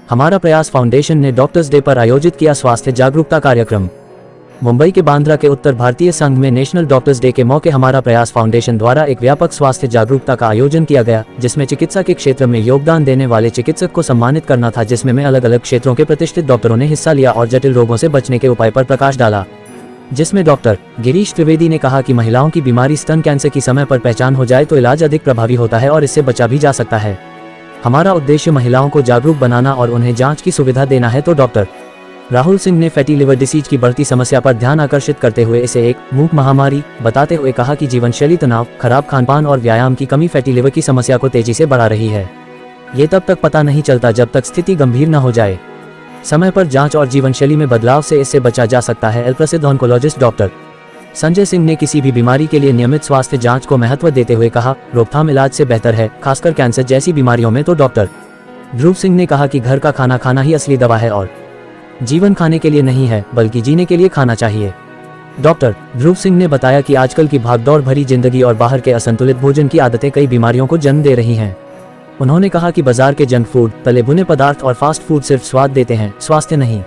हमारा प्रयास फाउंडेशन ने डॉक्टर्स डे पर आयोजित किया स्वास्थ्य जागरूकता कार्यक्रम। मुंबई के बांद्रा के उत्तर भारतीय संघ में नेशनल डॉक्टर्स डे के मौके हमारा प्रयास फाउंडेशन द्वारा एक व्यापक स्वास्थ्य जागरूकता का आयोजन किया गया, जिसमें चिकित्सा के क्षेत्र में योगदान देने वाले चिकित्सक को सम्मानित करना था, जिसमें अलग अलग क्षेत्रों के प्रतिष्ठित डॉक्टरों ने हिस्सा लिया और जटिल रोगों से बचने के उपाय पर प्रकाश डाला। जिसमें डॉक्टर गिरीश त्रिवेदी ने कहा कि महिलाओं की बीमारी स्तन कैंसर की समय पर पहचान हो जाए तो इलाज अधिक प्रभावी होता है और इससे बचा भी जा सकता है। हमारा उद्देश्य महिलाओं को जागरूक बनाना और उन्हें जांच की सुविधा देना है। तो डॉक्टर राहुल सिंह ने फैटी लिवर डिसीज की बढ़ती समस्या पर ध्यान आकर्षित करते हुए इसे एक मूक महामारी बताते हुए कहा कि जीवन शैली, तनाव, खराब खानपान और व्यायाम की कमी फैटी लिवर की समस्या को तेजी से बढ़ा रही है। ये तब तक पता नहीं चलता जब तक स्थिति गंभीर न हो जाए। समय पर जांच और जीवन शैली में बदलाव से इससे बचा जा सकता है। प्रसिद्ध ऑन्कोलॉजिस्ट डॉक्टर संजय सिंह ने किसी भी बीमारी के लिए नियमित स्वास्थ्य जांच को महत्व देते हुए कहा, रोकथाम इलाज से बेहतर है, खासकर कैंसर जैसी बीमारियों में। तो डॉक्टर ध्रुव सिंह ने कहा कि घर का खाना खाना ही असली दवा है और जीवन खाने के लिए नहीं है बल्कि जीने के लिए खाना चाहिए। डॉक्टर ध्रुव सिंह ने बताया कि आजकल की भागदौड़ भरी जिंदगी और बाहर के असंतुलित भोजन की आदतें कई बीमारियों को जन्म दे रही हैं। उन्होंने कहा कि बाजार के जंक फूड, तले भुने पदार्थ और फास्ट फूड सिर्फ स्वाद देते हैं, स्वास्थ्य नहीं,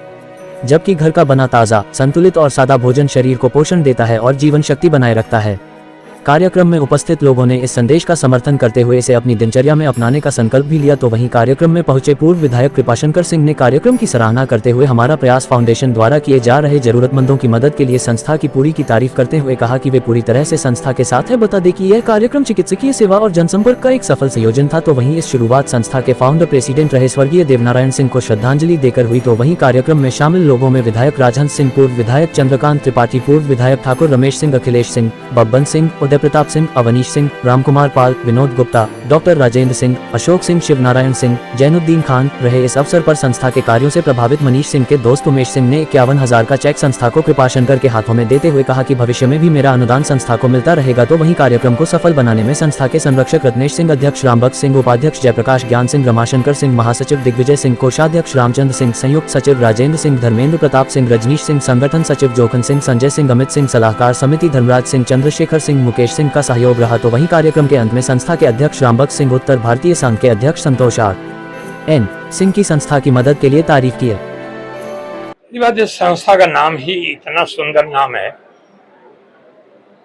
जबकि घर का बना ताज़ा, संतुलित और सादा भोजन शरीर को पोषण देता है और जीवन शक्ति बनाए रखता है। कार्यक्रम में उपस्थित लोगों ने इस संदेश का समर्थन करते हुए इसे अपनी दिनचर्या में अपनाने का संकल्प भी लिया। तो वहीं कार्यक्रम में पहुंचे पूर्व विधायक कृपाशंकर सिंह ने कार्यक्रम की सराहना करते हुए हमारा प्रयास फाउंडेशन द्वारा किए जा रहे जरूरतमंदों की मदद के लिए संस्था की पूरी की तारीफ करते हुए कहा कि वे पूरी तरह से संस्था के साथ है। बता दें कि यह कार्यक्रम चिकित्सकीय सेवा और जनसंपर्क का एक सफल संयोजन था। तो वहीं इस शुरुआत संस्था के फाउंडर प्रेसिडेंट रहे स्वर्गीय देवनारायण सिंह को श्रद्धांजलि देकर हुई। तो वहीं कार्यक्रम में शामिल लोगों में विधायक राजहंस सिंह, पूर्व विधायक चंद्रकांत त्रिपाठी, पूर्व विधायक ठाकुर रमेश सिंह, अखिलेश सिंह, बब्बन सिंह, उदय प्रताप सिंह, अवनीश सिंह, रामकुमार पाल, विनोद गुप्ता, डॉक्टर राजेंद्र सिंह, अशोक सिंह, शिवनारायण सिंह, जैनुद्दीन खान रहे। इस अवसर पर संस्था के कार्यों से प्रभावित मनीष सिंह के दोस्त उमेश सिंह ने 51,000 का चेक संस्था को कृपाशंकर के हाथों में देते हुए कहा कि भविष्य में भी मेरा अनुदान संस्था को मिलता रहेगा। तो वहीं कार्यक्रम को सफल बनाने में संस्था के संरक्षक रत्नेश सिंह, अध्यक्ष रामभक्त सिंह, उपाध्यक्ष जयप्रकाश ज्ञान सिंह, रमाशंकर सिंह, महासचिव दिग्विजय सिंह, कोषाध्यक्ष रामचंद्र सिंह, संयुक्त सचिव राजेंद्र सिंह, धर्मेंद्र प्रताप सिंह, रजनीश सिंह, संगठन सचिव जोखन सिंह, संजय सिंह, अमित सिंह, सलाहकार समिति धर्मराज सिंह, चंद्रशेखर सिंह, मुकेश सिंह का सहयोग रहा। तो वहीं कार्यक्रम के अंत में संस्था के अध्यक्ष रामभक्त सिंह, उत्तर भारतीय संघ के अध्यक्ष संतोष आर.एन. सिंह की संस्था की मदद के लिए तारीफ की है। इस संस्था का नाम ही इतना सुंदर नाम है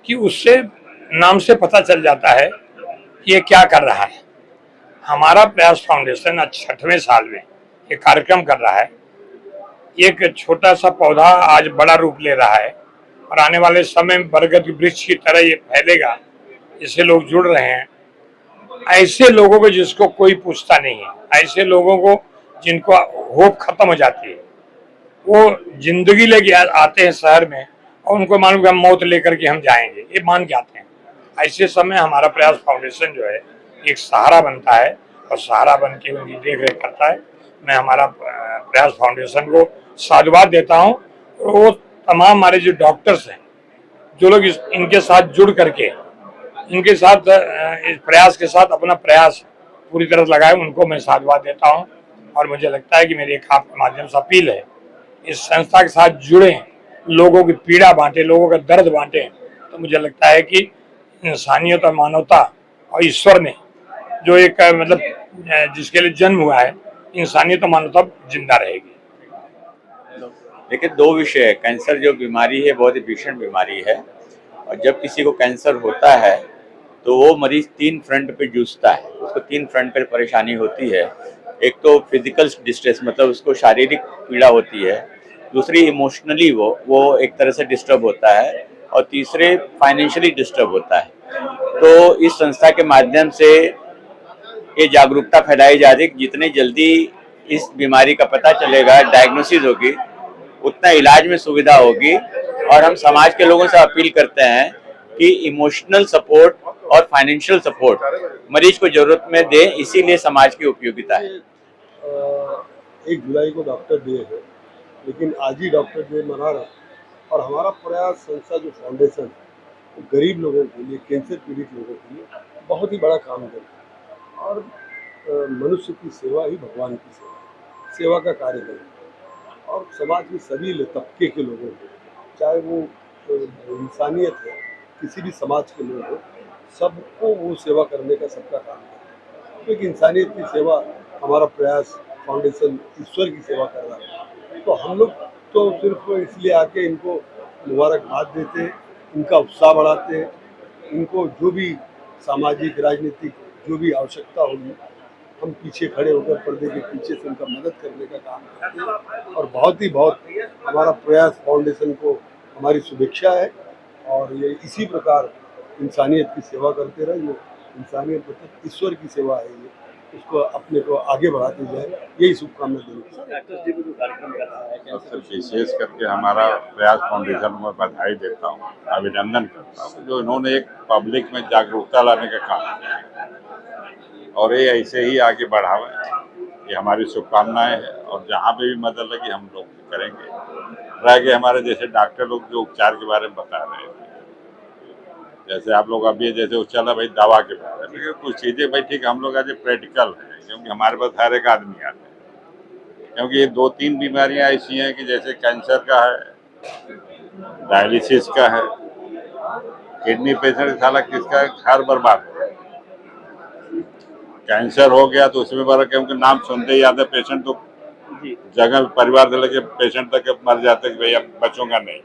कि उससे नाम से पता चल जाता है कि ये क्या कर रहा है। हमारा प्रयास फाउंडेशन आज 6वें साल में ये कार्यक्रम कर रहा है। एक छोटा सा पौधा आज बड़ा रूप ले रहा है और आने वाले समय में बरगद के वृक्ष की तरह ये फैलेगा। इससे लोग जुड़ रहे हैं। ऐसे लोगों को जिसको कोई पूछता नहीं है, ऐसे लोगों को जिनको होप खत्म हो जाती है, वो जिंदगी लेके आते हैं शहर में और उनको मालूम कि हम मौत लेकर के हम जाएंगे, ये मान के आते हैं। ऐसे समय हमारा प्रयास फाउंडेशन जो है एक सहारा बनता है और सहारा बन के उनकी देख रेख करता है। मैं हमारा प्रयास फाउंडेशन को साधुवाद देता हूँ। वो तमाम हमारे जो डॉक्टर्स हैं, जो लोग इनके साथ जुड़ करके इनके साथ इस प्रयास के साथ अपना प्रयास पूरी तरह लगाए, उनको मैं साधुवाद देता हूं। और मुझे लगता है कि मेरी एक आपके माध्यम से अपील है, इस संस्था के साथ जुड़े, लोगों की पीड़ा बांटे, लोगों का दर्द बांटे। तो मुझे लगता है कि इंसानियत और मानवता और ईश्वर ने जो एक मतलब जिसके लिए जन्म हुआ है, इंसानियत और मानवता जिंदा रहेगी। लेकिन दो विषय है। कैंसर जो बीमारी है बहुत ही भीषण बीमारी है और जब किसी को कैंसर होता है तो वो मरीज 3 फ्रंट पे जूझता है। उसको 3 फ्रंट पे परेशानी होती है। एक तो फिजिकल डिस्ट्रेस, मतलब उसको शारीरिक पीड़ा होती है। दूसरी इमोशनली वो एक तरह से डिस्टर्ब होता है और तीसरे फाइनेंशियली डिस्टर्ब होता है। तो इस संस्था के माध्यम से ये जागरूकता फैलाई जा रही है कि जितने जल्दी इस बीमारी का पता चलेगा, डायग्नोसिस होगी, उतना इलाज में सुविधा होगी। और हम समाज के लोगों से अपील करते हैं कि इमोशनल सपोर्ट और फाइनेंशियल सपोर्ट मरीज को जरूरत में दे, इसीलिए समाज की उपयोगिता है। 1 जुलाई को डॉक्टर डे है, लेकिन आज ही डॉक्टर डे मना रहा है। और हमारा प्रयास संस्था जो फाउंडेशन गरीब लोगों के लिए, कैंसर पीड़ित लोगों के लिए बहुत ही बड़ा काम करता है। और मनुष्य की सेवा ही भगवान की सेवा का कार्य करता है। और समाज के सभी तबके के लोगों को, चाहे वो इंसानियत है, किसी भी समाज के लोग हो, सबको वो सेवा करने का सबका काम है। तो एक इंसानियत की सेवा हमारा प्रयास फाउंडेशन ईश्वर की सेवा कर रहा है। तो हम लोग तो सिर्फ इसलिए आके इनको मुबारकबाद देते, इनका उत्साह बढ़ाते, इनको जो भी सामाजिक राजनीतिक जो भी आवश्यकता होगी हम पीछे खड़े होकर पर्दे के पीछे से उनका मदद करने का काम करते हैं। और बहुत हमारा प्रयास फाउंडेशन को हमारी शुभेच्छा है और ये इसी प्रकार इंसानियत की सेवा करते रहे। जो इंसानियत मतलब ईश्वर की सेवा है, ये उसको अपने को आगे बढ़ाते जाए, यही शुभकामना देनी। सबसे विशेष करके हमारा प्रयास फाउंडेशन को बधाई देता हूँ, अभिनंदन करता हूँ जो इन्होंने एक पब्लिक में जागरूकता लाने का काम किया और ये ऐसे ही आगे बढ़ावे। ये हमारी शुभकामनाएं हैं और जहाँ पे भी मदद लगी हम लोग करेंगे। रह गए हमारे जैसे डॉक्टर लोग जो उपचार के बारे में बता रहे थे, जैसे आप लोग अभी जैसे चला भाई दवा के बारे में, कुछ चीज़ें भाई ठीक हम लोग आज प्रैक्टिकल है क्योंकि हमारे पास हर एक आदमी आते हैं। क्योंकि ये 2-3 बीमारियां ऐसी हैं कि जैसे कैंसर का है, डायलिसिस का है, किडनी पेशेंट साला किसका घर बर्बाद हो, कैंसर हो गया तो उसमें बड़ा क्योंकि नाम सुनते ही आते पेशेंट तो जगह परिवार से लेके पेशेंट तक मर जाते कि भैया बचूंगा नहीं।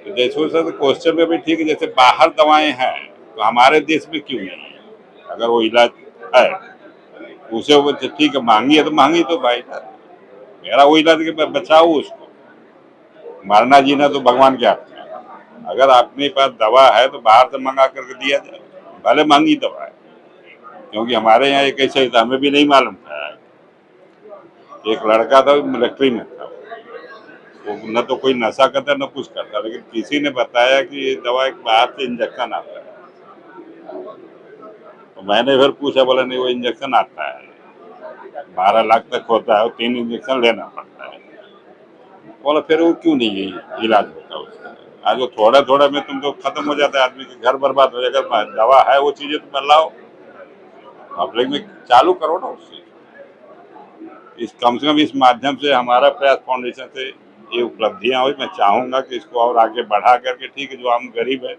तो जैसे सर क्वेश्चन में भी ठीक है, जैसे बाहर दवाएं हैं तो हमारे देश में क्यों नहीं है? अगर वो इलाज है उसे वो ठीक है, महंगी है तो महंगी तो भाई मेरा वो इलाज के बचाओ, उसको मरना जीना तो भगवान के हाथ में है। अगर अपने पास दवा है तो बाहर से मंगा करके दिया जाए, भले महंगी दवा है। क्योंकि हमारे यहाँ एक ऐसा था, हमें भी नहीं मालूम था, एक लड़का था मिलिट्री में था, वो न तो कोई नशा करता न कुछ करता, लेकिन किसी ने बताया कि ये दवा एक बाहर से इंजेक्शन आता है। तो मैंने फिर पूछा, बोला नहीं वो इंजेक्शन आता है, 12 लाख तक होता है और 3 इंजेक्शन लेना पड़ता है। बोला फिर वो क्यों नहीं इलाज होता उसका? आज वो थोड़ा थोड़ा में तुम तो खत्म हो जाता है, आदमी के घर बर्बाद हो जाएगा। दवा है वो चीजें तुम लाओ, पब्लिक में चालू करो ना उससे। इस कम से कम इस माध्यम से हमारा प्रयास फाउंडेशन से ये उपलब्धियां हुई। मैं चाहूंगा कि इसको और आगे बढ़ा करके ठीक है, जो हम गरीब है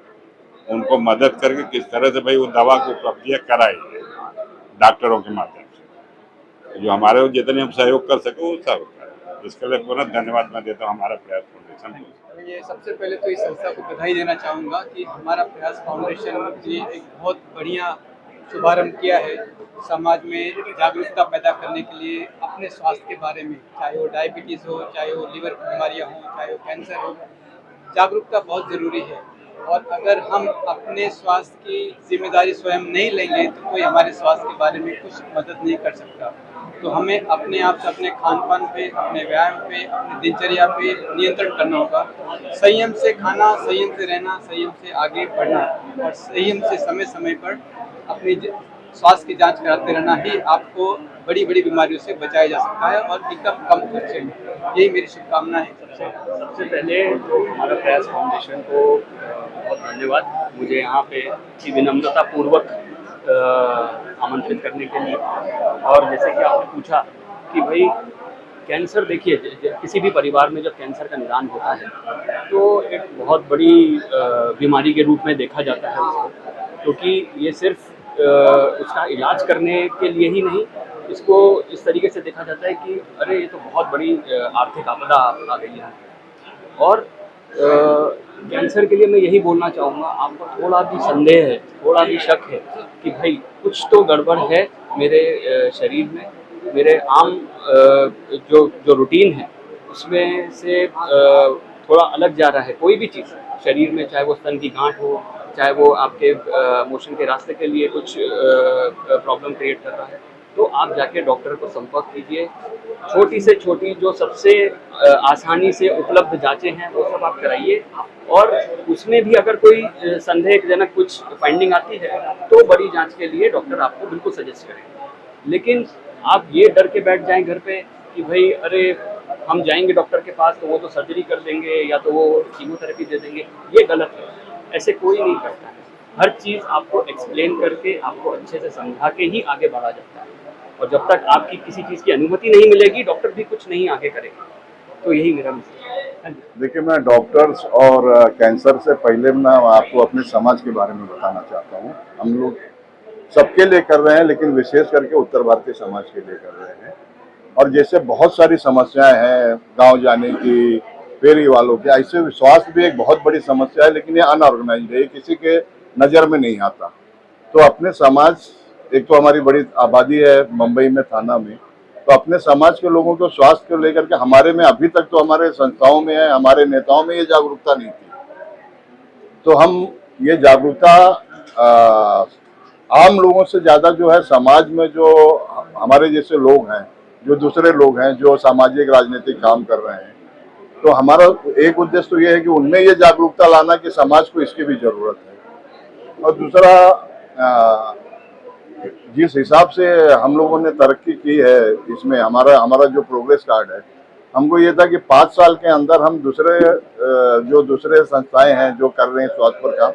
उनको मदद करके किस तरह से भाई वो दवा की उपलब्धियां कराई डॉक्टरों के माध्यम से, जो हमारे जितने हम सहयोग कर सके वो सब करें। इसके लिए पूरा धन्यवाद मैं देता हूँ हमारा प्रयास फाउंडेशन को। ये सबसे पहले तो इस संस्था को बधाई देना चाहूँगा कि हमारा प्रयास फाउंडेशन ने एक बहुत बढ़िया शुभारंभ किया है समाज में जागरूकता पैदा करने के लिए अपने स्वास्थ्य के बारे में, चाहे वो डायबिटीज़ हो, चाहे वो लीवर की बीमारियाँ हों, चाहे वो कैंसर हो। जागरूकता बहुत ज़रूरी है और अगर हम अपने स्वास्थ्य की जिम्मेदारी स्वयं नहीं लेंगे तो कोई हमारे स्वास्थ्य के बारे में कुछ मदद नहीं कर सकता। तो हमें अपने आप से अपने खान पान पे, अपने व्यायाम पे, अपनी दिनचर्या पे नियंत्रण करना होगा। संयम से खाना, संयम से रहना, संयम से आगे बढ़ना और संयम से समय समय पर अपनी स्वास्थ्य की जांच कराते रहना ही आपको बड़ी बड़ी बीमारियों से बचाया जा सकता है और एकदम कम खर्चे में। यही मेरी शुभकामना है। सबसे पहले तो हमारा प्रयास फाउंडेशन को बहुत धन्यवाद, मुझे यहाँ पे की विनम्रता पूर्वक आमंत्रित करने के लिए। और जैसे कि आपने पूछा कि भाई कैंसर, देखिए किसी भी परिवार में जब कैंसर का निदान होता है तो एक बहुत बड़ी बीमारी के रूप में देखा जाता है उसको, क्योंकि ये सिर्फ उसका इलाज करने के लिए ही नहीं, इसको इस तरीके से देखा जाता है कि अरे ये तो बहुत बड़ी आर्थिक आपदा आ गई है। और कैंसर के लिए मैं यही बोलना चाहूँगा, आपको थोड़ा भी संदेह है, थोड़ा भी शक है कि भाई कुछ तो गड़बड़ है मेरे शरीर में, मेरे आम जो रूटीन है उसमें से थोड़ा अलग जा रहा है कोई भी चीज़ शरीर में, चाहे वो स्तन की गांठ हो, चाहे वो आपके मोशन के रास्ते के लिए कुछ प्रॉब्लम क्रिएट कर रहा है, तो आप जाके डॉक्टर को संपर्क कीजिए। छोटी से छोटी जो सबसे आसानी से उपलब्ध जांचें हैं वो सब आप कराइए, और उसमें भी अगर कोई संदेहजनक कुछ फाइंडिंग आती है तो बड़ी जांच के लिए डॉक्टर आपको बिल्कुल सजेस्ट करेंगे। लेकिन आप ये डर के बैठ जाएं घर पे कि भाई अरे हम जाएंगे डॉक्टर के पास तो वो तो सर्जरी कर देंगे या तो वो कीमोथेरेपी दे देंगे, ये गलत है। ऐसे कोई नहीं करता है। हर चीज़ आपको एक्सप्लेन करके, आपको अच्छे से समझा के ही आगे बढ़ा जाता है, और जब तक आपकी किसी चीज़ की अनुमति नहीं मिलेगी डॉक्टर भी कुछ नहीं आगे करेगा। तो यही मेरा मैसेज है। देखिए, मैं डॉक्टर्स और कैंसर से पहले मैं आपको अपने समाज के बारे में बताना चाहता हूँ। हम लोग सबके लिए कर रहे हैं, लेकिन विशेष करके उत्तर भारतीय समाज के लिए कर रहे हैं। और जैसे बहुत सारी समस्याएं हैं, गांव जाने की, फेरी वालों की, ऐसे स्वास्थ्य भी एक बहुत बड़ी समस्या है, लेकिन ये अनऑर्गेनाइज्ड है, ये किसी के नज़र में नहीं आता। तो अपने समाज, एक तो हमारी बड़ी आबादी है मुंबई में, थाना में, तो अपने समाज के लोगों को स्वास्थ्य को लेकर के हमारे में अभी तक तो हमारे संस्थाओं में है, हमारे नेताओं में ये जागरूकता नहीं थी। तो हम ये जागरूकता आम लोगों से ज़्यादा जो है समाज में जो हमारे जैसे लोग हैं, जो दूसरे लोग हैं जो सामाजिक राजनीतिक काम कर रहे हैं, तो हमारा एक उद्देश्य तो ये है कि उनमें ये जागरूकता लाना कि समाज को इसकी भी ज़रूरत है। और दूसरा, जिस हिसाब से हम लोगों ने तरक्की की है इसमें, हमारा जो प्रोग्रेस कार्ड है, हमको ये था कि 5 साल के अंदर हम दूसरे संस्थाएं हैं जो कर रहे हैं स्वास्थ्य पर काम,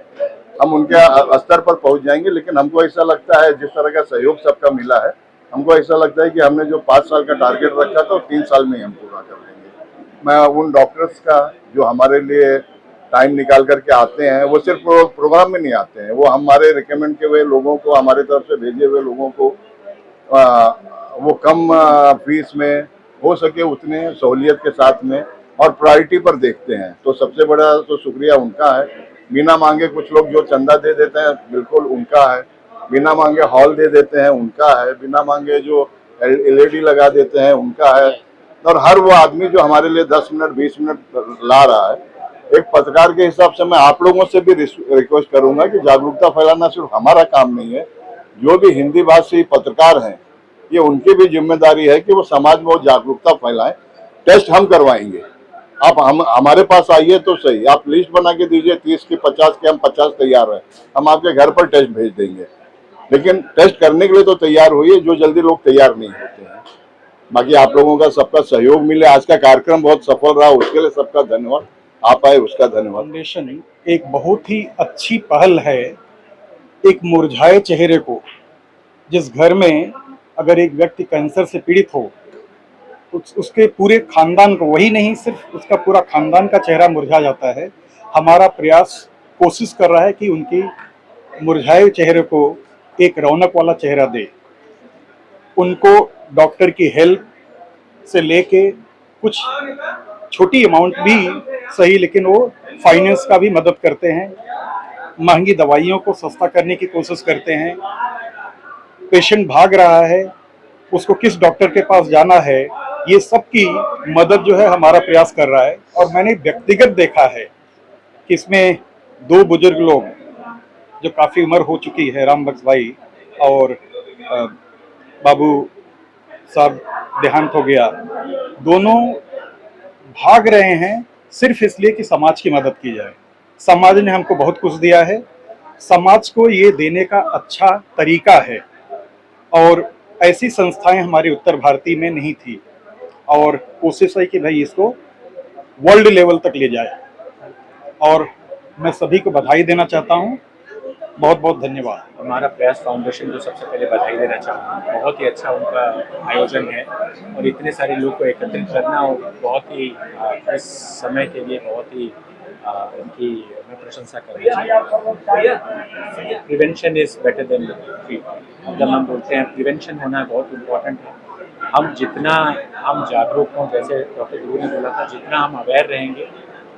हम उनके स्तर पर पहुंच जाएंगे। लेकिन हमको ऐसा लगता है, जिस तरह का सहयोग सबका मिला है, हमको ऐसा लगता है कि हमने जो 5 साल का टारगेट रखा था वो 3 साल में ही हम पूरा कर लेंगे। मैं उन डॉक्टर्स का जो हमारे लिए टाइम निकाल करके आते हैं, वो सिर्फ प्रोग्राम में नहीं आते हैं, वो हमारे रिकमेंड किए हुए लोगों को, हमारे तरफ से भेजे हुए लोगों को वो कम फीस में हो सके उतने सहूलियत के साथ में और प्रायोरिटी पर देखते हैं। तो सबसे बड़ा तो शुक्रिया उनका है। बिना मांगे कुछ लोग जो चंदा दे देते हैं, बिल्कुल उनका है। बिना मांगे हॉल दे देते हैं, उनका है। बिना मांगे जो LED लगा देते हैं, उनका है। और हर वो आदमी जो हमारे लिए 10 मिनट 20 मिनट ला रहा है, एक पत्रकार के हिसाब से मैं आप लोगों से भी रिक्वेस्ट करूंगा कि जागरूकता फैलाना सिर्फ हमारा काम नहीं है, जो भी हिंदी भाषी पत्रकार हैं, ये उनकी भी जिम्मेदारी है कि वो समाज में वो जागरूकता फैलाएं। टेस्ट हम करवाएंगे, आप हमारे पास आइए तो सही, आप लिस्ट बना के दीजिए 30 की 50 की, हम 50 तैयार हैं, हम आपके घर पर टेस्ट भेज देंगे। लेकिन टेस्ट करने के लिए तो तैयार होइए, जो जल्दी लोग तैयार नहीं होते हैं। बाकी आप लोगों का सबका सहयोग मिले, आज का कार्यक्रम बहुत सफल रहा, उसके लिए सबका धन्यवाद। आप आए उसका धन्यवाद। फाउंडेशन एक बहुत ही अच्छी पहल है। एक मुरझाए चेहरे को, जिस घर में अगर एक व्यक्ति कैंसर से पीड़ित हो, उसके पूरे खानदान को, वही नहीं सिर्फ उसका पूरा खानदान का चेहरा मुरझा जाता है। हमारा प्रयास कोशिश कर रहा है कि उनकी मुरझाए चेहरे को एक रौनक वाला चेहरा दे। उनको डॉक्टर की हेल्प से लेके कुछ छोटी अमाउंट भी सही, लेकिन वो फाइनेंस का भी मदद करते हैं। महंगी दवाइयों को सस्ता करने की कोशिश करते हैं। पेशेंट भाग रहा है, उसको किस डॉक्टर के पास जाना है, ये सब की मदद जो है हमारा प्रयास कर रहा है। और मैंने व्यक्तिगत देखा है कि इसमें 2 बुजुर्ग लोग जो काफ़ी उम्र हो चुकी है, राम बख्श भाई और बाबू साहब देहांत हो गया, दोनों भाग रहे हैं सिर्फ इसलिए कि समाज की मदद की जाए। समाज ने हमको बहुत कुछ दिया है, समाज को ये देने का अच्छा तरीका है। और ऐसी संस्थाएं हमारे उत्तर भारतीय में नहीं थी, और कोशिश है कि भाई इसको वर्ल्ड लेवल तक ले जाए। और मैं सभी को बधाई देना चाहता हूं। बहुत बहुत धन्यवाद। हमारा प्रयास फाउंडेशन को सबसे पहले बधाई देना चाहूँगा। बहुत ही अच्छा उनका आयोजन है, और इतने सारे लोग को एकत्रित करना और बहुत ही इस समय के लिए बहुत ही उनकी मैं प्रशंसा करना चाहूँगा। Prevention is better than treatment. जब हम बोलते हैं प्रिवेंशन होना बहुत इम्पोर्टेंट है। हम जितना हम जागरूक हों, जैसे डॉक्टर ध्रुव ने बोला था, जितना हम अवेयर रहेंगे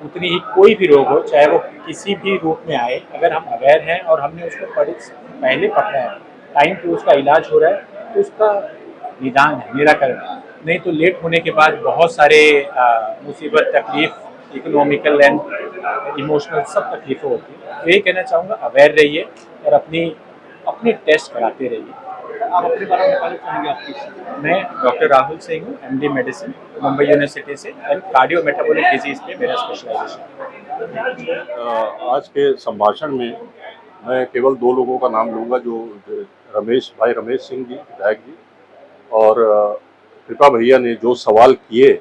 उतनी ही कोई भी रोग हो, चाहे वो किसी भी रूप में आए, अगर हम अवेयर हैं और हमने उसको पहले पकड़ा है, टाइम पे उसका इलाज हो रहा है, तो उसका निदान है, निराकरण। नहीं तो लेट होने के बाद बहुत सारे मुसीबत, तकलीफ, इकोनॉमिकल एंड इमोशनल सब तकलीफें होती हैं। तो यही कहना चाहूँगा, अवेयर रहिए और अपने टेस्ट कराते रहिए। आप अपने बारे में बताना चाहेंगे? आपकी मैं डॉक्टर राहुल सिंह हूँ, MD मेडिसिन, मुंबई यूनिवर्सिटी से, एंड कार्डियो मेटाबॉलिक डिजीज पे मेरा स्पेशलाइजेशन। आज के संभाषण में मैं केवल 2 लोगों का नाम लूँगा, जो रमेश सिंह जी, विधायक जी, और कृपा भैया ने जो सवाल किए,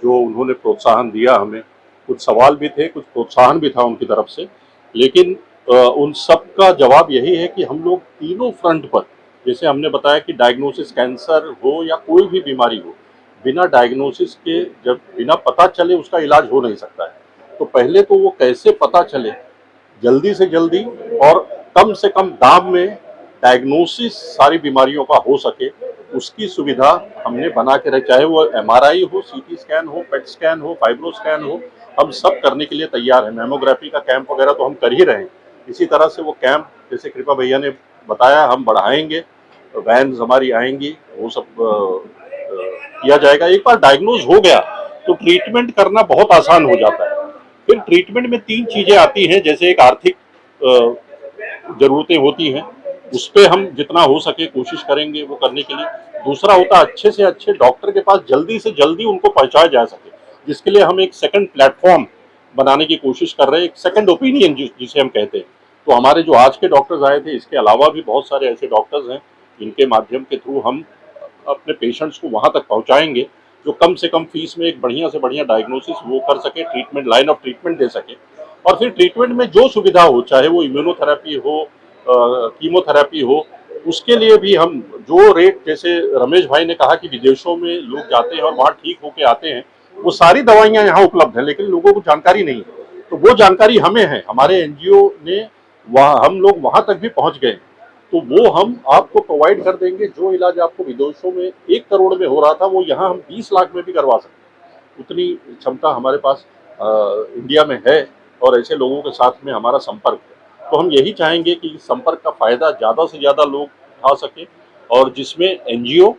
जो उन्होंने प्रोत्साहन दिया हमें। कुछ सवाल भी थे, कुछ प्रोत्साहन भी था उनकी तरफ से, लेकिन उन सब का जवाब यही है कि हम लोग तीनों फ्रंट पर, जैसे हमने बताया कि डायग्नोसिस, कैंसर हो या कोई भी बीमारी हो, बिना डायग्नोसिस के, जब बिना पता चले उसका इलाज हो नहीं सकता है। तो पहले तो वो कैसे पता चले, जल्दी से जल्दी और कम से कम दाम में डायग्नोसिस सारी बीमारियों का हो सके, उसकी सुविधा हमने बना के रखी, चाहे वो MRI हो, CT स्कैन हो, PET स्कैन हो, फाइब्रो स्कैन हो, हम सब करने के लिए तैयार हैं। मैमोग्राफी का कैंप वगैरह तो हम कर ही रहे हैं। इसी तरह से वो कैंप जैसे कृपा भैया ने बताया हम बढ़ाएंगे, वैन हमारी आएंगी, वो सब किया जाएगा। एक बार डायग्नोज हो गया तो ट्रीटमेंट करना बहुत आसान हो जाता है। फिर ट्रीटमेंट में 3 चीजें आती हैं, जैसे एक आर्थिक जरूरतें होती हैं, उस पर हम जितना हो सके कोशिश करेंगे वो करने के लिए। दूसरा होता है अच्छे से अच्छे डॉक्टर के पास जल्दी से जल्दी उनको पहुंचाया जा सके, जिसके लिए हम एक सेकंड प्लेटफॉर्म बनाने की कोशिश कर रहे हैं, एक सेकंड ओपिनियन जिसे हम कहते हैं। तो हमारे जो आज के डॉक्टर्स आए थे, इसके अलावा भी बहुत सारे ऐसे डॉक्टर्स हैं जिनके माध्यम के थ्रू हम अपने पेशेंट्स को वहां तक पहुंचाएंगे जो कम से कम फीस में एक बढ़िया से बढ़िया डायग्नोसिस वो कर सके, ट्रीटमेंट लाइन ऑफ ट्रीटमेंट दे सके। और फिर ट्रीटमेंट में जो सुविधा हो, चाहे वो इम्यूनोथेरेपी हो, कीमोथेरेपी हो, उसके लिए भी हम जो रेट, जैसे रमेश भाई ने कहा कि विदेशों में लोग जाते हैं और वहाँ ठीक होके आते हैं, वो सारी दवाइयाँ यहाँ उपलब्ध हैं, लेकिन लोगों को जानकारी नहीं है। तो वो जानकारी हमें है, हमारे NGO ने हम लोग वहाँ तक भी पहुँच गए, तो वो हम आपको प्रोवाइड कर देंगे। जो इलाज आपको विदेशों में 1 करोड़ में हो रहा था, वो यहाँ हम 20 लाख में भी करवा सकते हैं। उतनी क्षमता हमारे पास इंडिया में है और ऐसे लोगों के साथ में हमारा संपर्क है। तो हम यही चाहेंगे कि इस संपर्क का फायदा ज़्यादा से ज़्यादा लोग उठा सकें, और जिसमें NGO,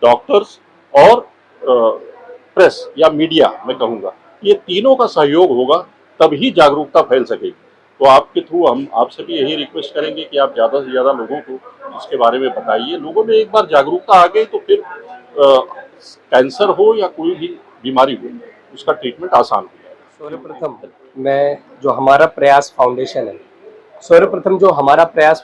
डॉक्टर्स और प्रेस या मीडिया, मैं कहूँगा, ये तीनों का सहयोग होगा, तभी जागरूकता फैल सकेगी। तो आपके थ्रू हम आपसे भी यही रिक्वेस्ट करेंगे कि आप ज़्यादा से ज़्यादा लोगों को इसके बारे में बताइए। लोगों में एक बार जागरूकता आ गई तो फिर कैंसर हो या कोई भी बीमारी हो, उसका ट्रीटमेंट आसान हो जाएगा। सर्वप्रथम जो हमारा प्रयास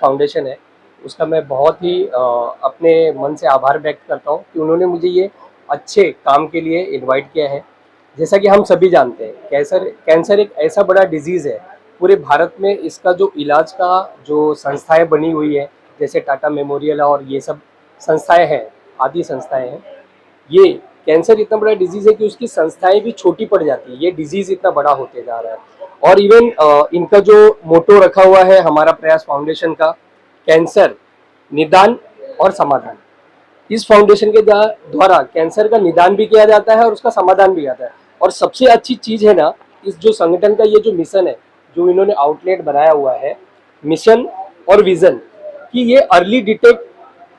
फाउंडेशन है उसका मैं बहुत ही अपने मन से आभार व्यक्त करता हूँ कि उन्होंने मुझे ये अच्छे काम के लिए इनवाइट किया है। जैसा कि हम सभी जानते हैं, कैंसर एक ऐसा बड़ा डिजीज़ है, पूरे भारत में इसका जो इलाज का जो संस्थाएं बनी हुई है, जैसे टाटा मेमोरियल और ये सब संस्थाएं हैं, आदि संस्थाएं हैं, ये कैंसर इतना बड़ा डिजीज़ है कि उसकी संस्थाएं भी छोटी पड़ जाती है। ये डिजीज़ इतना बड़ा होते जा रहा है। और इवन इनका जो मोटो रखा हुआ है हमारा प्रयास फाउंडेशन का, कैंसर निदान और समाधान। इस फाउंडेशन के द्वारा कैंसर का निदान भी किया जाता है और उसका समाधान भी आता है। और सबसे अच्छी चीज़ है ना, इस जो संगठन का ये जो मिशन है, जो इन्होंने आउटलेट बनाया हुआ है, मिशन और विजन, कि ये अर्ली डिटेक्ट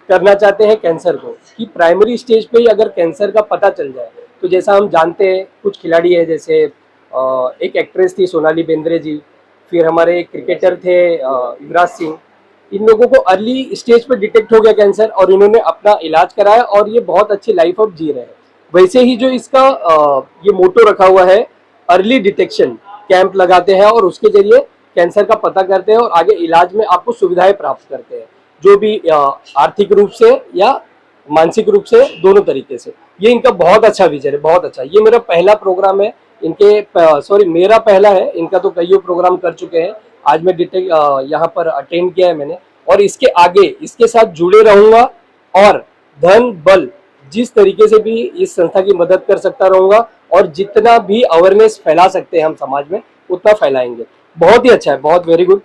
करना चाहते हैं कैंसर को, कि प्राइमरी स्टेज पे ही अगर कैंसर का पता चल जाए तो जैसा हम जानते हैं कुछ खिलाड़ी है, जैसे एक एक्ट्रेस थी सोनाली बेंद्रे जी, फिर हमारे क्रिकेटर थे युवराज सिंह, इन लोगों को अर्ली स्टेज पे डिटेक्ट हो गया कैंसर और इन्होंने अपना इलाज कराया और ये बहुत अच्छी लाइफ अब जी रहे हैं। वैसे ही जो इसका ये मोटो रखा हुआ है, अर्ली डिटेक्शन कैंप लगाते हैं और उसके जरिए कैंसर का पता करते हैं और आगे इलाज में आपको सुविधाएं प्राप्त करते हैं, जो भी आर्थिक रूप से या मानसिक रूप से, दोनों तरीके से। ये इनका बहुत अच्छा विजन है, बहुत अच्छा। ये मेरा पहला प्रोग्राम है मेरा पहला है, इनका तो कईयों प्रोग्राम कर चुके हैं। आज मैं यहाँ पर अटेंड किया है मैंने, और इसके आगे इसके साथ जुड़े रहूंगा और धन बल जिस तरीके से भी इस संस्था की मदद कर सकता रहूंगा, और जितना भी अवेयरनेस फैला सकते हैं हम समाज में उतना फैलाएंगे। बहुत ही अच्छा है, बहुत वेरी गुड।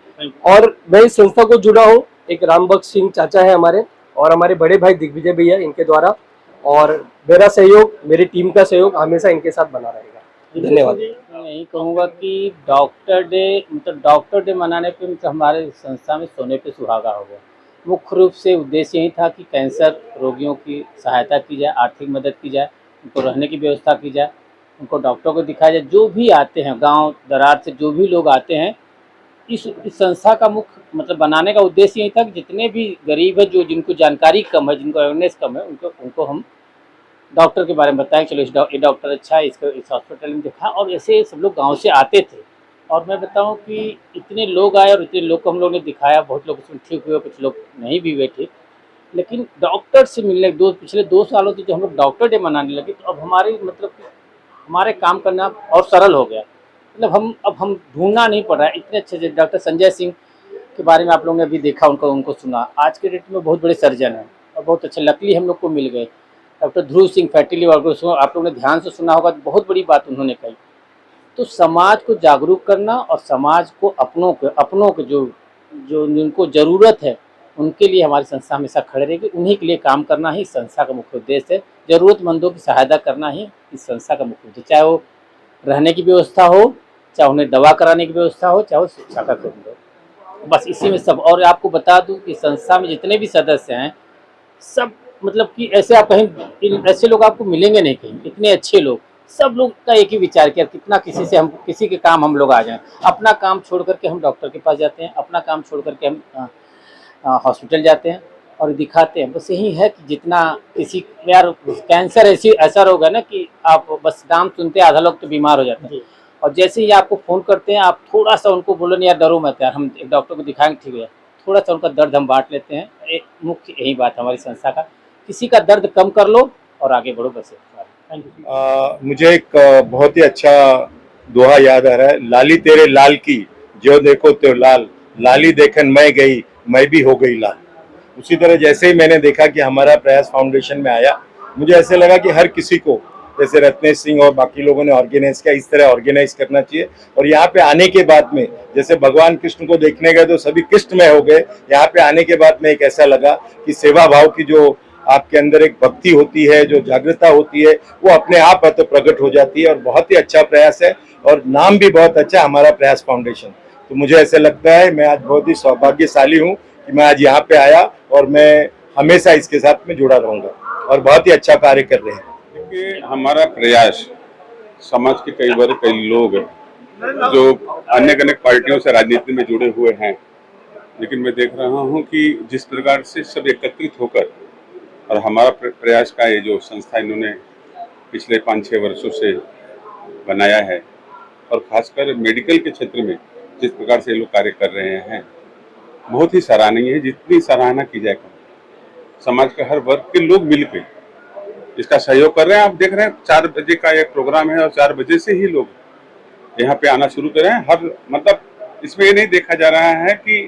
और मैं इस संस्था को जुड़ा हूँ, एक रामबख्श सिंह चाचा है हमारे, और हमारे बड़े भाई दिग्विजय भैया, इनके द्वारा, और मेरा सहयोग, मेरी टीम का सहयोग हमेशा इनके साथ बना रहेगा। धन्यवाद। मैं यही कहूँगा कि डॉक्टर डे मनाने पे मतलब हमारे संस्था में सोने पे सुहागा हो गया। मुख्य रूप से उद्देश्य यही था कि कैंसर रोगियों की सहायता की जाए, आर्थिक मदद की जाए, उनको रहने की व्यवस्था की जाए, उनको डॉक्टरों को दिखाया जाए। जो भी आते हैं गांव दरार से, जो भी लोग आते हैं, इस संस्था का मुख्य मतलब बनाने का उद्देश्य यही था कि जितने भी गरीब है, जो जिनको जानकारी कम है, जिनको अवेयरनेस कम है, उनको हम डॉक्टर के बारे में बताएं, चलो ये डॉक्टर अच्छा है, इसको इस हॉस्पिटल में दिखा। और ऐसे सब लोग गांव से आते थे, और मैं बताऊं कि इतने लोग आए और इतने लोग को हम लोगों ने दिखाया। बहुत लोग उसमें ठीक हुए, कुछ लोग नहीं भी बैठे, लेकिन डॉक्टर से मिलने पिछले 2 सालों से जो हम लोग डॉक्टर डे मनाने लगे, तो अब हमारे काम करना और सरल हो गया। मतलब अब हम ढूंढना नहीं पड़ रहा है। इतने अच्छे डॉक्टर संजय सिंह के बारे में आप लोगों ने अभी देखा, उनको सुना। आज के डेट में बहुत बड़े सर्जन हैं और बहुत अच्छे, लकली हम लोग को मिल गए। डॉक्टर ध्रुव सिंह फैटी आप लोगों ने ध्यान से सुना होगा, बहुत बड़ी बात उन्होंने कही। तो समाज को जागरूक करना और समाज को अपनों के जो जिनको ज़रूरत है उनके लिए हमारी संस्था हमेशा खड़े रहेगी। उन्हीं के लिए काम करना ही इस संस्था का मुख्य उद्देश्य है। ज़रूरतमंदों की सहायता करना ही इस संस्था का मुख्य उद्देश्य, चाहे वो रहने की व्यवस्था हो, चाहे उन्हें दवा कराने की व्यवस्था हो, चाहे वो शिक्षा का केंद्र हो, बस इसी में सब। और आपको बता दूं कि संस्था में जितने भी सदस्य हैं सब मतलब कि ऐसे आप कहीं ऐसे लोग आपको मिलेंगे नहीं कहीं, इतने अच्छे लोग। सब लोग का एक ही विचार किया, कितना किसी से हम किसी के काम हम लोग आ जाएं। अपना काम छोड़ करके हम डॉक्टर के पास जाते हैं, अपना काम छोड़ करके हम हॉस्पिटल जाते हैं और दिखाते हैं। बस यही है कि जितना किसी यार कैंसर ऐसा रोग है ना कि आप बस नाम सुनते आधा लोग तो बीमार हो जाते हैं, और जैसे ही आपको फ़ोन करते हैं आप थोड़ा सा उनको बोलो नहीं यार डरो मत यार, हम एक डॉक्टर को दिखाएंगे ठीक है, थोड़ा सा उनका दर्द हम बांट लेते हैं। एक मुख्य यही बात हमारी संस्था का, किसी का दर्द कम कर लो और आगे बढ़ो, बस। Thank you. मुझे एक बहुत ही अच्छा दोहा याद आ रहा है, लाली तेरे लाल की जो देखो तो लाल, लाली देखन मैं गई मैं भी हो गई लाल। उसी तरह जैसे ही मैंने देखा कि हमारा प्रयास फाउंडेशन में आया, मुझे ऐसे लगा कि हर किसी को जैसे रत्नेश सिंह और बाकी लोगों ने ऑर्गेनाइज किया, इस तरह ऑर्गेनाइज करना चाहिए। और यहाँ पे आने के बाद में जैसे भगवान कृष्ण को देखने गए तो सभी कृष्णमय हो गए, यहाँ पे आने के बाद में एक ऐसा लगा कि सेवा भाव की जो आपके अंदर एक भक्ति होती है, जो जागृता होती है, वो अपने आप तो प्रकट हो जाती है। और बहुत ही अच्छा प्रयास है और नाम भी बहुत अच्छा है हमारा प्रयास फाउंडेशन। तो मुझे ऐसे लगता है मैं आज बहुत ही सौभाग्यशाली हूँ कि मैं आज यहाँ पे आया और मैं हमेशा इसके साथ में जुड़ा रहूंगा और बहुत ही अच्छा कार्य कर रहे हैं। देखिए, हमारा प्रयास समाज के कई लोग जो अनेक पार्टियों से राजनीति में जुड़े हुए हैं, लेकिन मैं देख रहा हूँ कि जिस प्रकार से सब एकत्रित होकर और हमारा प्रयास का ये जो संस्था इन्होंने पिछले 5-6 वर्षों से बनाया है, और खासकर मेडिकल के क्षेत्र में जिस प्रकार से ये लोग कार्य कर रहे हैं, बहुत ही सराहनीय है। जितनी सराहना की जाए, समाज के हर वर्ग के लोग मिलकर इसका सहयोग कर रहे हैं। आप देख रहे हैं 4 बजे का एक प्रोग्राम है और 4 बजे से ही लोग यहाँ पे आना शुरू कर रहे हैं। हर मतलब इसमें ये नहीं देखा जा रहा है कि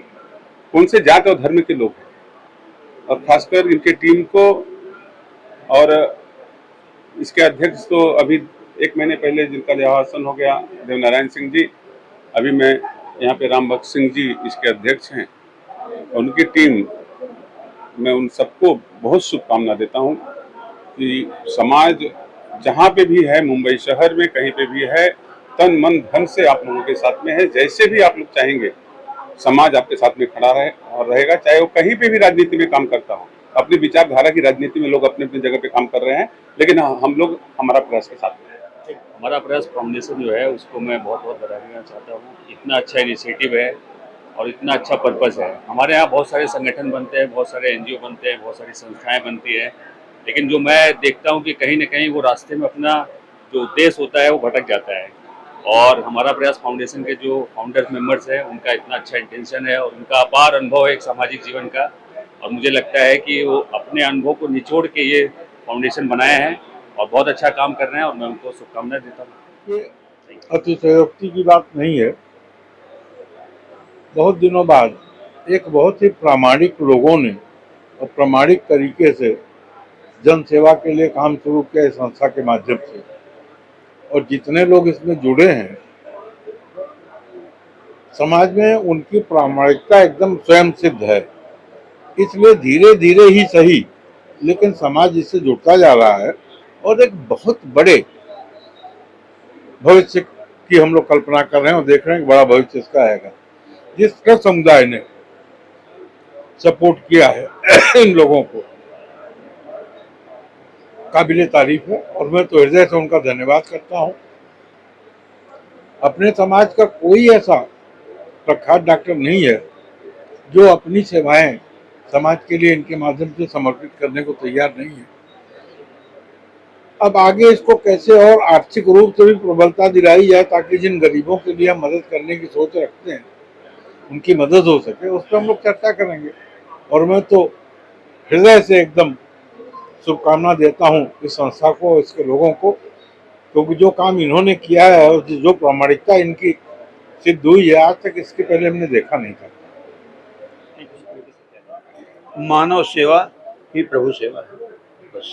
कौन से जात और धर्म के लोग हैं, और खासकर इनके टीम को। और इसके अध्यक्ष तो अभी 1 महीने पहले जिनका देहावसान हो गया, देवनारायण सिंह जी, अभी मैं यहाँ पे राम भक्त सिंह जी इसके अध्यक्ष हैं। उनकी टीम, मैं उन सबको बहुत शुभकामना देता हूँ कि समाज जहाँ पे भी है, मुंबई शहर में कहीं पे भी है, तन मन धन से आप लोगों के साथ में है। जैसे भी आप लोग चाहेंगे समाज आपके साथ में खड़ा रहे और रहेगा, चाहे वो कहीं पे भी राजनीति में काम करता हो। अपनी विचारधारा की राजनीति में लोग अपने अपनी जगह पे काम कर रहे हैं, लेकिन हम लोग हमारा प्रयास के साथ में है। हमारा प्रयास फाउंडेशन जो है उसको मैं बहुत बहुत बधाई देना चाहता हूँ। इतना अच्छा इनिशिएटिव है और इतना अच्छा पर्पज़ है। हमारे यहाँ बहुत सारे संगठन बनते हैं, बहुत सारे NGO बनते हैं, बहुत सारी संस्थाएं बनती हैं, लेकिन जो मैं देखता हूँ कि कहीं ना कहीं वो रास्ते में अपना जो उद्देश्य होता है वो भटक जाता है। और हमारा प्रयास फाउंडेशन के जो फाउंडर्स मेंबर्स हैं, उनका इतना अच्छा इंटेंशन है और उनका अपार अनुभव है एक सामाजिक जीवन का, और मुझे लगता है कि वो अपने अनुभव को निचोड़ के ये फाउंडेशन बनाए हैं और बहुत अच्छा काम कर रहे हैं, और मैं उनको शुभकामनाएं देता हूँ। ये अतिशयोक्ति की बात नहीं है। बहुत दिनों बाद एक बहुत ही प्रामाणिक लोगों ने और प्रामाणिक तरीके से जन सेवा के लिए काम शुरू किया इस संस्था के माध्यम से, और जितने लोग इसमें जुड़े हैं, समाज में उनकी प्रामाणिकता एकदम स्वयं सिद्ध है। इसलिए धीरे धीरे ही सही, लेकिन समाज इससे जुड़ता जा रहा है और एक बहुत बड़े भविष्य की हम लोग कल्पना कर रहे हैं और देख रहे हैं कि बड़ा भविष्य इसका आएगा। जिस तरह समुदाय ने सपोर्ट किया है इन लोगों को, काबिले तारीफ है, और मैं तो हृदय से उनका धन्यवाद करता हूँ। अपने समाज का कोई ऐसा प्रख्यात डॉक्टर नहीं है जो अपनी सेवाएं समाज के लिए इनके माध्यम से समर्पित करने को तैयार नहीं है। अब आगे इसको कैसे और आर्थिक रूप से भी प्रबलता दिलाई जाए ताकि जिन गरीबों के लिए हम मदद करने की सोच रखते हैं उनकी मदद हो सके, उस पर हम लोग चर्चा करेंगे। और मैं तो हृदय से एकदम शुभकामना देता हूँ इस संस्था को, इसके लोगों को, क्योंकि जो काम इन्होंने किया है और जो प्रामाणिकता इनकी सिद्ध हुई है, आज तक इसके पहले हमने देखा नहीं था। मानव सेवा ही प्रभु सेवा है, बस।